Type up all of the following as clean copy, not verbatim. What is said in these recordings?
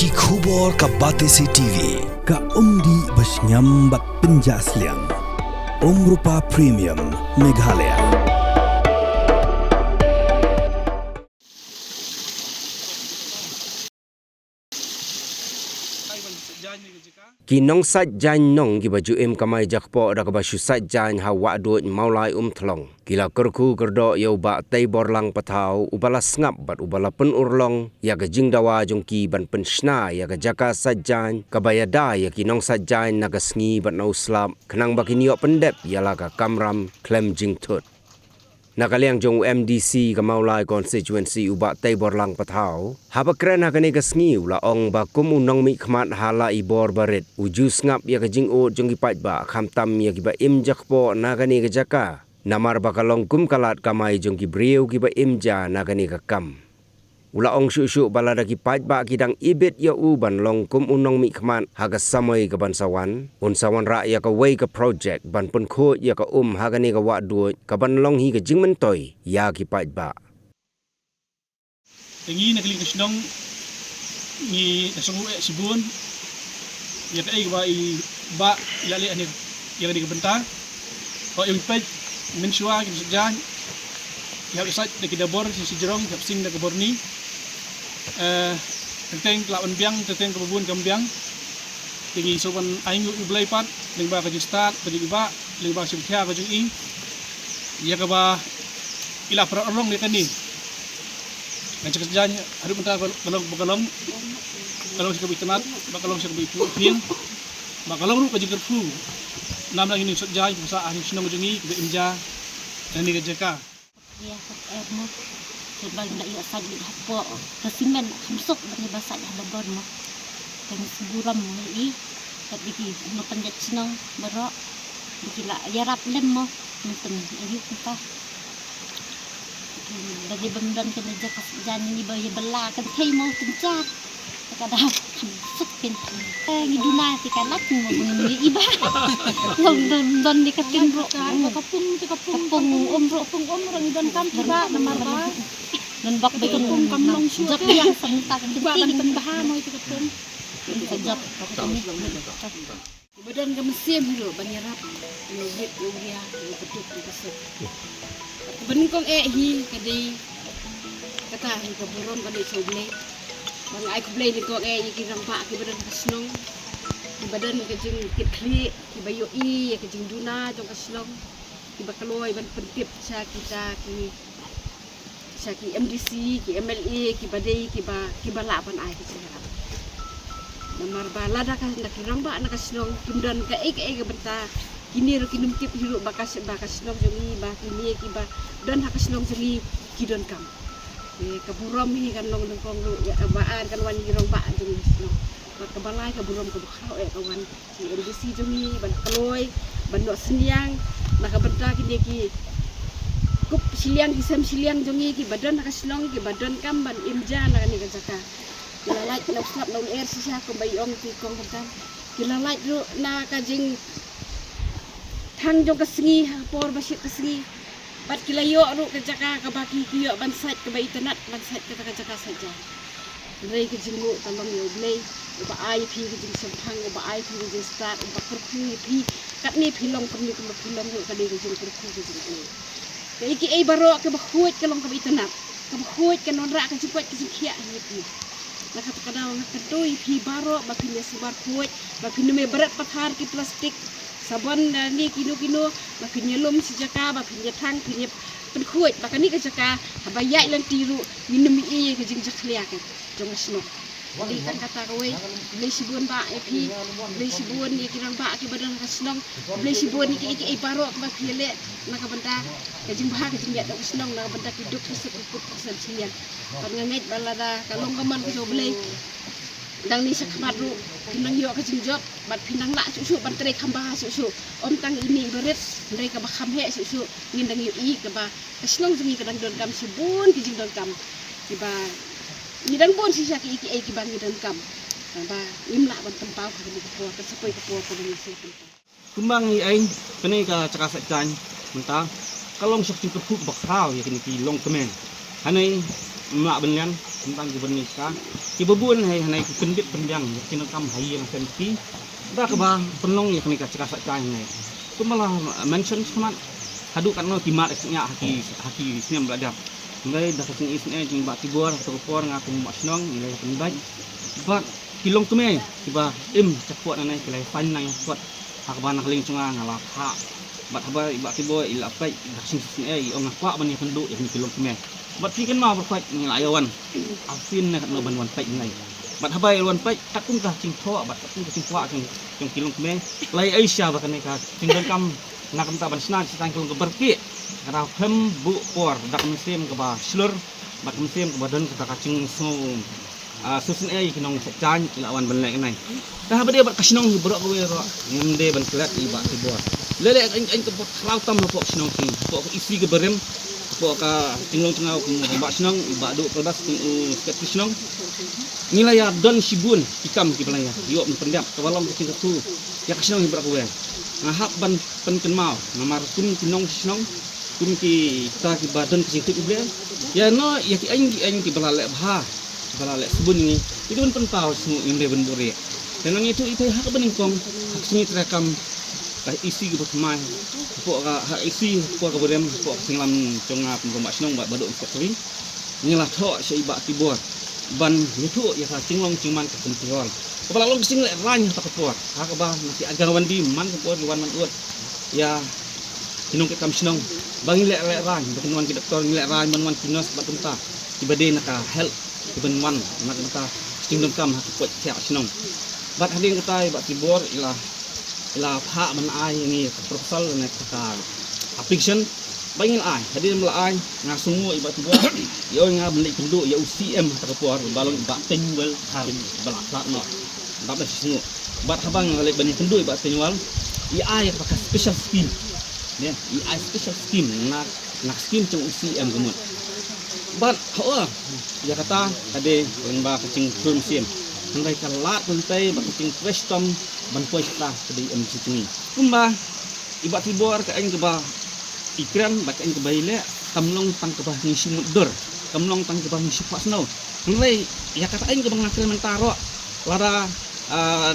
Ki khubor ka Batesi TV ka umdi basnyambak penjaslian Rupa Premium Meghalaya. Kinong sajjan nong ki baju im kamai jakpo da ka basu sajjan ha wa do maulai thlong kila kerku kerdo yau ba tai borlang patau ubala ngap bat ubala pen urlong ya ga jingdawa jongki ban pensna ya ga jaka sajjan ka bayada ya kinong sajjan naga sngi bat nau slap kenang bakiniyo pendep ya la ka kamram klem jingtut nakaliang jong MDC ka maulai constituency uba tai borlang patau haba kren ha kane ka sngi ula ong ba kum unong mi khmat hala ibor baret uju ngap ya ka jing o jong ki pat ba kham tam ya ki ba im jakpo na kane ka jaka namar ba kalong kum kalat kamai jong ki breu ki ba imja na kane ka kam ula ong shu balada ki pat ba kidang ibet ya u ban long kum unong mi khmat ha ka samoi ka ban sawan unsawan ra ya ka wei ka project ban pun kho ya ka ha kane ka wa du ka ban long hi ka jing mentoi ya ki pat ba tengi nak link senong ni nasungu sibun ya ka ai ba ya le ani ya di benta ko yung page mensua ki sejan ya isat de kidabor si jerong kapsing de kabor ni tenteng lawan biang tenteng kebun kambiang tengi sopan aing yu blai pat ling ba ka start bagi ba ling ba simthia ka jung i ya ka ba ila pra orong ni tani Macam kerjaan hari mentah kalau sih kebitanat, kalau sih kebitin, kalau ru kerja kerfu, nam lagi ni kerja bisa ahli senang jengi kebeimja dan ni kerja ka. Ya, mo sebab nak ia sagi apa kesimen hamsuk bagi bahasa dah lebon mo. Kami seburam mo i, tapi ki no panjat senang berok, dikila yarap lem mo, mungkin ayuk kita. Bagi bendam kena jaga jangan ni bagi bela kan kai mau tencat kadang sukin ngiduna ti kalat mo bungi iba don di katin bro kapung umro ngidon kam tiba namar ba dan bak be kapung kamlong syu jak yang sentak tiba kan baha mo itu kapung sejak kami badan ke mesin dulu banyarap ngit ugia betul besok bening kong hi kadai kata hi ka buron kadai soble bang ai kublai ni kong ki rampa ki badan kasnong ki badan ka jing kitli ki bayo i ka jing duna jong kasnong ki bakaloi ban pentip sa kita ki MDC ki MLA ki badai ki bala ban ai ki sarap namar bala da ka ndak ramba na kasnong tundan ka ka benta kini ro kinum tip hiru bakas nong jongi ba kini ki ba dan hakas nong jongi kidon kam kaburom hi kan nong kong ru ya baan kan wan hirong ba jongi no ba kabalai kaburom ka bukhao kawan si MDC jongi ban kaloi ban no seniang nakabenta kini ki kup siliang kisam siliang jongi ki badan hakas nong ki badan kam ban imja na ni ka jaka lalai nak snap nong air sisa ko bayong ti kong kan kilalai ru na ka jing thang jong kasengi por basit kasengi bat kilayo ru kajaka kabaki kiyo bansat ka internet bansat ka kajaka saja rei ke jingu talong yo blei ba ai phi ke jing sampang ba ai phi ke start ba kurku phi kat ni philong pemni ke philong yo ka dei ke jing kurku ke jing ni ke ai baro ke ba khuit ke long ka internet ka ba khuit ke non ra ka jing kwat ke jing khia ni phi nak kadang nak kedoi phi baro ba phi sebar khuit ba phi me berat pathar ki plastik sabon ni kino makinya lom sejaka makinya thang kinya penkuat makani ke jaka habayai lan tiru minum i ke jing jaklia ke jong sno di kan kata kowe beli sibun ba epi beli sibun ni kirang ba ke badan kasnong beli sibun ni ki paro ba khile nak benda ke jing bah ke jing ya dak snong nak benda hidup sepuput persen sian kan ngait balada kalong kaman ko beli dang ni sakmat ru pinang yo ka jingjok bat pinang la susu ban tre khamba susu om tang ini berit ndai ka ba kham he susu ngindang yo i ka ba kasnong jingi kadang don kam sibun ki jing don kam ki ba ni dang bon si sak iki ki ban don kam ba imla ban tempau ka ni ko ka sepoi ko ni si kumbang ni ai kene ka cakap sajjan mentang kalau sok cingkep bakrau ya kini ki long kemen hanai mak benlian tentang gubernur ka ki babun hai hanai pendit penjang yakin kam hai yang senti da ka ba penlong ya kini ka cakap cai ngai tu malah mention semat hadu kan no timat nya haki siam belajar ngai da ka sing isne jing ba tibor atau por ngaku mak senong nilai penbai ba kilong tu mai tiba cakuat nanai kelai pan nang kuat hak ba nak ling cunga ngala ha bat haba iba tibo ila pai sing sing ong kwa ban ni pendu yang kilong tu mai bat pikan mau berkuat ngelayawan afin nak no ban wan pai ngai bat haba wan pai takun ka cing tho bat takun ka cing kwa cing kilong tu mai lai asia ba kan ka cing kam nak kam ta ban sna cing kilong ke berki kara hem bu por dak musim ke ba slur bat musim ke badan ka cing so susun kinong jan ilawan ban lek nai dah ba dia bat kasinong berok we ro ngemde ban kelat iba tibor lele ain ke lau tam lo pok sinong king pok isi ke berem pok ka tinglong tengau ke ba sinong iba do kelas sket sinong nilai ya don sibun ikam ki pelaya yo pendap kawalom ke tu ya kasinong berok we ngahap ban pen mau namar kun kinong sinong kun ki ta ki badan ke situ ible ya no ya ki ain ki balalek bah balalek sebun ni itu pun pentau semua ngemde ban bore dan itu hak beningkong hak sini terekam isi ke berkemai pok hak isi pok ke berem pok singlam conga pembamak senong bak baduk sekali ngilah thok seiba tibor ban itu ya ka cinglong cingman ke pentiol kepala long sing lek rany tak kepor hak ba nasi agawan di man kepor wan man ut ya kinong ke kam senong bang lek rany bekenwan ke doktor lek rany man wan kinos bat tenta tibade naka help tiben wan nak naka cinglong kam hak pot siap senong bat hading ketai bat tibor ila hak man ai ni proposal na ka application bangin ai hadir melai nga sungu iba tibor yo nga beli penduk ya UCM ta kapor balong ba tenwel harim balak no dapat sungu bat habang ngale bani penduk iba tenwel ai pakai special scheme ya ai special scheme nak scheme cung UCM gemut bat ho ya kata ade ba kacing turun sim ngai kalat pentai ba kacing prestom ban puai sta di MCT ni kumba iba tibor ka aing ke ba ikran ba aing ke baile kamlong tang ke ba ni simudor kamlong tang ke ba ni sipas no ngai ya kata aing ke bang ngakil mentaro lara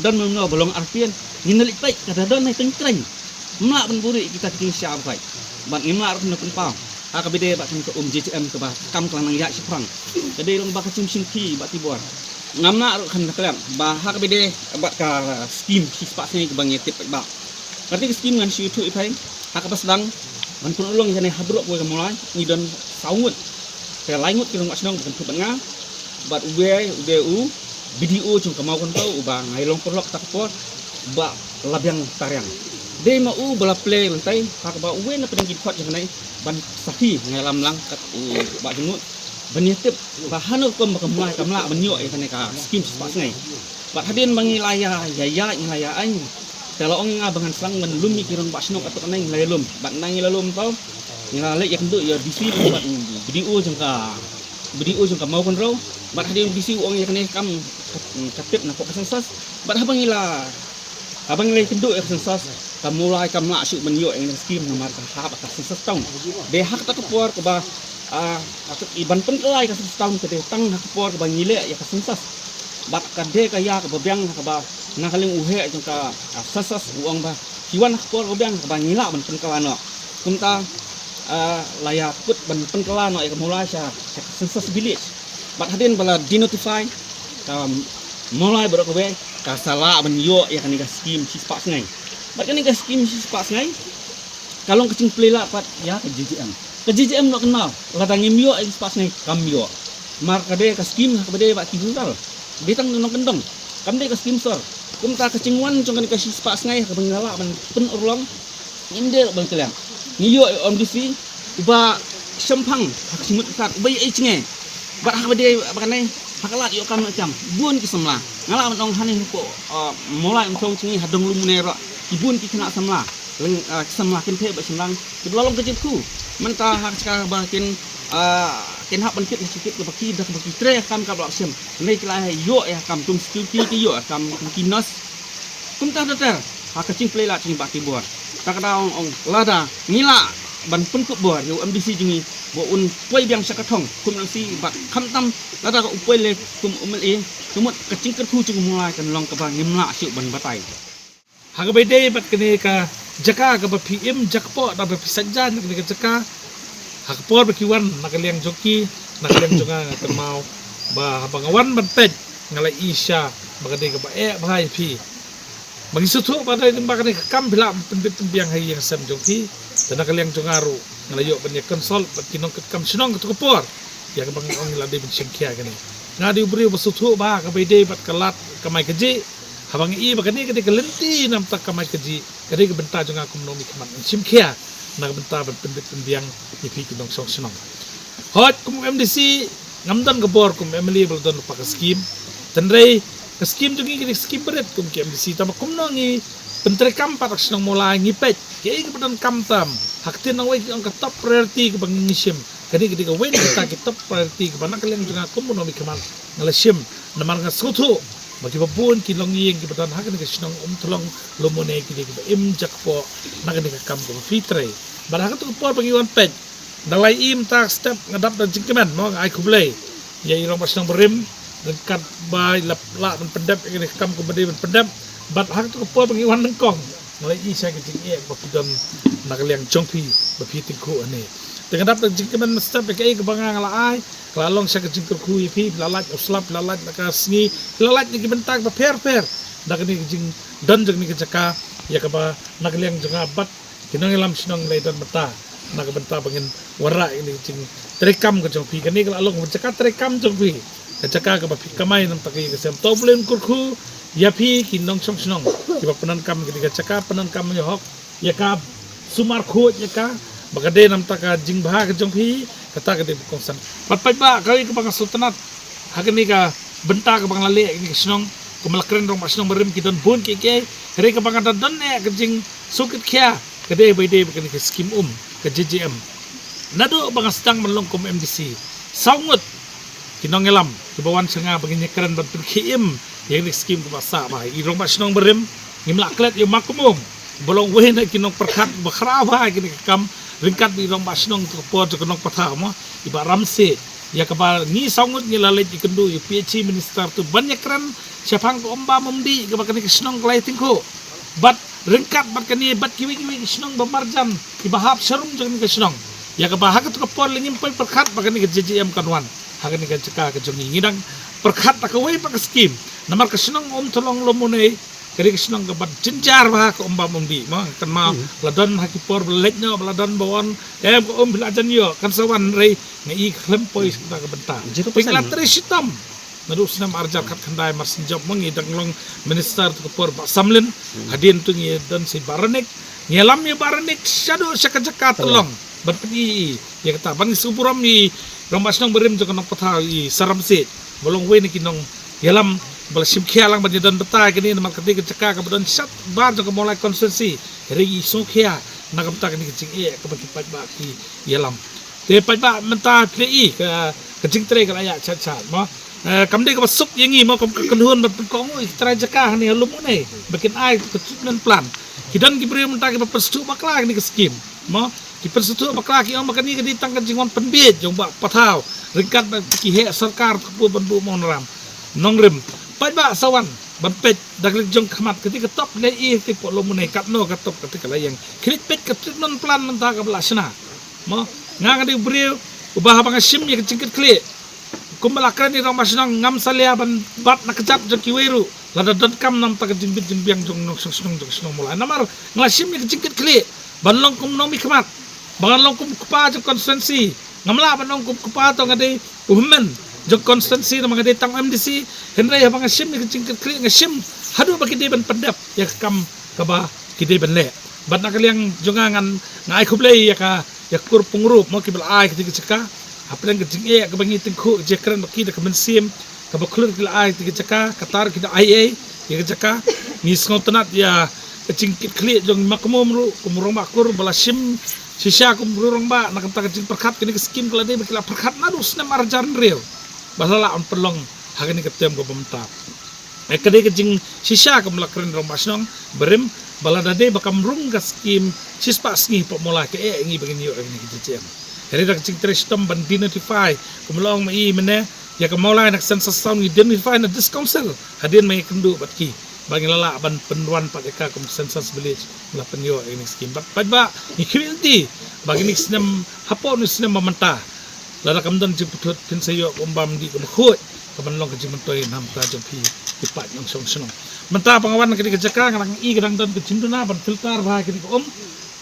don no bolong arpian nginelik pai kada don nai tengkreng mlak ban buri kita kecing siap pai ban ngimlar no penpau akabide ba kan ke JCM ke ba kam kelanang ya siprang kade long ba kacing singki ba tibor ngamna kan kelam bahak bede bat ka scheme sispak sini ke bangi tip ba berarti scheme ngan situ ipai hak pas dang man pun ulung jane hadrok we mulai ni don saungut ke laingut ki ngak senong bentuk nga bat u video cung kemau kon tau ba ngailong perlok tak por ba labyang tariang de ma u bala play lantai hak ba we na pedang gipot jane ban sahi ngailam lang kat ba jengut benitip bahan hukum berkemulai kamla menyuk ya kaneka skim sepas ngai bat hadin mangilaya yaya ngilaya ain kalau ong ngabangan sang menlumi kirong basnok atau nang ngilalum bat nang ngilalum tau ngilale ya kendu ya bisi bat video jengka mau kon ro bat hadin bisi ong ya kene kam katip na kok sensas bat habang ngilai kendu ya sensas kamulai kamla syuk menyuk yang skim nomor tahap atas sensas tong de hak tak kepor ke ba atau iban penkelai kasus tahun ke tang nak por ke bangile ya kasensas bak kade kaya ke bebyang ke ba nakaling uhe jengka sasas uang ba kiwan por ke bebyang ke bangila ban penkelano kunta layak put ban penkelano ya mulai sa sensas village bak hadin bala dinotify mulai berok be ka sala ban yo ya kan ni scheme sispak ngai bak kan ni scheme sispak ngai kalong kecing plela pat ya ke JJM ke JJM no kenal ladang imyo ai pas ngai kamyo mar kade ka scheme kade ba kibural betang no kendong kam de ka scheme sor kum ta kecingwan jong kan ka pas ngai ka bangala ban pen urlong indel bang kelang niyo om disi ba sempang hak simut kat bai ai cenge ba hak bade bakanai hakalat yo kam macam bun ki semla ngala ong hanin ko mulai ong cingi hadong lumune ro ibun ki kena semla leng semla kin the ba semlang ki lalong kejipku mentah hak sekarang bakin kin hak bentit sikit ke baki dak baki tre kam ka blok sim nei klah yo ya kam tum security ki yo kam kinos kum ta datar hak kecing play la cing baki buat tak ada ong lada ngila ban pun ko bor yo MDC jingi bo un poi biang sakatong kum si bat kham tam lada ko upoi le kum umle tumut kacing kerku chung mulai kan long ka bang ngimla siu ban batai haga bede bat kene ka jaka ka ba PM jakpo da ba pisajan kene ka jaka haga por ba kiwan nakaliang joki nakaliang jonga temau ba bangawan ban pet ngalai isya bagade ka ba bahai pi bagi sutu pada itu bakal kam bila penbiang hari yang sem joki dan nakaliang jongaru ngalayo ban konsol bat kinong kam sinong ka kopor ya ka bang ong lade bin sengkia kene ngadi ubri basutu ba ka bede bat kalat kamai keji habang i bagani kede kelenti nam tak kamai keji kede ke benta jonga kum nomi kaman sengkia nak benta ban penbiang ipi kinong song sinong hot kum MDC ngamdan ke bor kum Emily beldon pak skim tenrei skim jungi kini skim berat kum KMDC tama kum nongi pentre kam patak senang mulai ngipet kaya kemudian kam tam hak tin nang wei ang top priority ke bangingisim kadi ketika wei kita ke top priority ke banak kalian junga kum nomi keman ngalasim namar ngasutu bagi babun kilongi yang kemudian hak ni kesenang tolong lomone kini ke jakpo nak ni kam ke fitre barak tu por bangiwan pet dalai im tak step ngadap dan jingkeman mau ai kublai ya irong pasang berim dekat bai lap dan pendap ini kam ko bade pendap bat hak tu ko bagi wan nengkong ngalai isa ke jing ek bakudon nakaliang jongpi bapi tingku ane dengan dapat jing kemen mestap ke ke bangang la ai lalong sa ke jing ku ipi lalat uslap lalat nakasni lalat ni bentak ba per dak ni jing dan jing ni ke jaka ya ka ba nakaliang jonga bat kinong ilam sinong leidan mata nak benta bangin wara ini jing terekam ke jongpi kani lalong jaka terekam jongpi kacaka ka bapi kamay nam taki kasem toblen kurku yapi kinong song snong kiba penan kam ketika caka penan kam yohok yaka sumar khot yaka bagade nam taka jingbha ka jongpi kata kade kongsan patpai ba kali ke bang sultanat hakni ka benta ka bang lale ini snong kumalakren rong masnong berim kidon bun ke re ka bang dan ne ka jing sukit kya kade baide bakani ka skim ka JJM nado bang sedang melongkom MDC sangut kinong elam kebawan senga begini keren ban PKM yang ni skim ke pasar bah irong masnong berim ngimlak klet yo makumum bolong we na kinong perkat bakraba kini kam ringkat irong masnong to po to kinong patha mo iba ramse ya kaba ni sangut ni lalet ikendu yo PhD minister tu banyak keren siapang ko omba memdi ke bakani kisnong klai tingko bat ringkat bat kani bat kiwi kisnong bamarjam ibahap serum jeng kisnong ya kaba hakat ko po lingim perkat bakani ke JJM kanwan hakan ni kacaka kejongi ngidang perkat tak away pak skim namar kesenang tolong lomone kari kesenang kebat jenjar bah ke omba momdi mah kan ma ladan hakipor beletnya ladan bawon ko bilajan yo kan sawan rei ngai klempoi kita ke benta piklat sitam nadu senam arjar kat kandai marsinjab mengidang long minister tu kepor Pak Samlin hadin tu ngi dan si Baranek ngelam ya Baranek shadow sakajaka tolong berpedi ya kata bang suburam ni rombas nang berim jo kanong patha i saram se bolong we ni kinong yalam bal sim khialang ban dan beta kini namal kati kecaka ka badon sat bar jo mulai konsensi ri so khia nak beta kini kecing e ka bagi pat ba ki yalam te pat ba menta pi ka kecing tre ka ya chat mo kam de ka sup yangi mo kam kenhun bat kong oi tra jaka ni halum ne bikin ai ke treatment plan kidan ki beri menta ki perstu bakla ni ke skim mo ki persetu bakla ki ang makani ke ditang ka jingon penbit jong ba pathau ringkat ki he sarkar ku bandu monram nongrem pai ba sawan banpet daglig jong khamat ketika top le i ti po lomune katno ka top ketika layang krit pet ka treatment plan menta ka belasna mo nga di beri ubah bang sim ye cingket kle kumalakran ni rong masnang ngam salia ban bat nakejap jong kiweru lada kam nam ta ka jingbit jingbiang jong nok sung jong mulai namar nglasim ye cingket kle banlong kum nomi khamat bangalong kum kupa jong konstituensi ngamla banong kum kupa to ngade uhmen jong konstituensi na mga tang MDC henry habang asim ni kecing kli ngasim hadu bagi de ban pendap ya kam kaba kide ban le bat nakaliang jongangan ngai kublai ya ka ya kur pungrup mo kibal ai ketika ceka aplang kecing e ka bangi tingku je keren baki de kemensim ka baklur kila ai ketika ceka katar kita IA ya ceka ni sngotanat ya kecing kli jong makmum ru kumurong makur balasim sisya kumurong ba nakata kecing perkat kini skim kala de bakila perkat narus na marjan real basala on pelong hakani ketem ko pemerintah Kadai kejing sisa kemlakren rumah senong berem baladade bakam rung kaskim sispas ngi pemula ke ngi begini yuk ini kejecian. Hari dak cing tristom ban identify kemlong mai mene ya kemula nak sensus sound identify na this council hadin mai kendu batki bagi lala ban penruan pakeka kum sensus village la penyo ini skim ba ni community bagi ni sinem hapo ni sinem mamanta lada kamdan jiputut pin sayo umbam di kemkhut kemenlong kejing mentoi nam ka jampi dipat yang song-song. Mentah pengawan kini kejaka ngarang i kadang dan kecinduna ban filter bah kini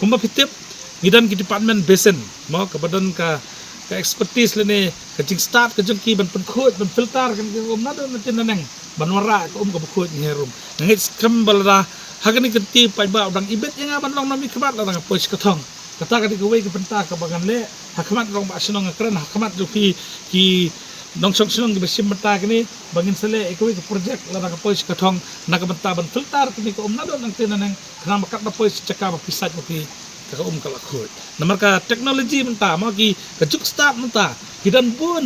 kumba pitip ngidan ki department besen mau ke badan ka expertise lene kejing staff kejing ki ban penkhut ban filter kan nado nanti naneng ban wara ke ke bukhut ni herum ngit skambal da hagani kenti pai ba udang ibet yang ban long nami kebat la pois ketong kata kadi kuwe ke pentah ke bagan le hakmat rong ba senong keren hakmat ju ki nong song di besim mata kini bangin sele ikui ke projek lada ke pois katong nak benta ban filter kini ko nado nang tinan nang kana makat na pois caka pisat mopi ka kalakut namar ka teknologi menta mo ki kejuk start menta kidan pun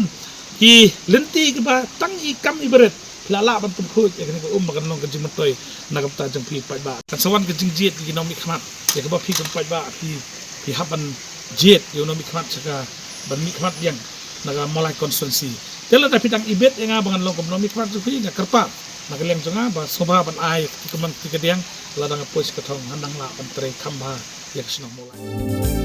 ki lenti ke ba tang ikam ibret lala ban pukut ya kini ko makan nong kejing mentoi nak benta jang pi pai ba kan sawan kejing jet ki nomi khmat ya ke ba pi pai ba pi haban jet yo nomi khmat caka ban mi khmat yang naga mulai konsumsi. Kalau tapi tang ibet yang abangan long ekonomi kemat sufi nga kerpa nagaleng jonga ba soba ban ai kemang tikadiang ladang pois katong handang la ban tre kamba yak senong mulai.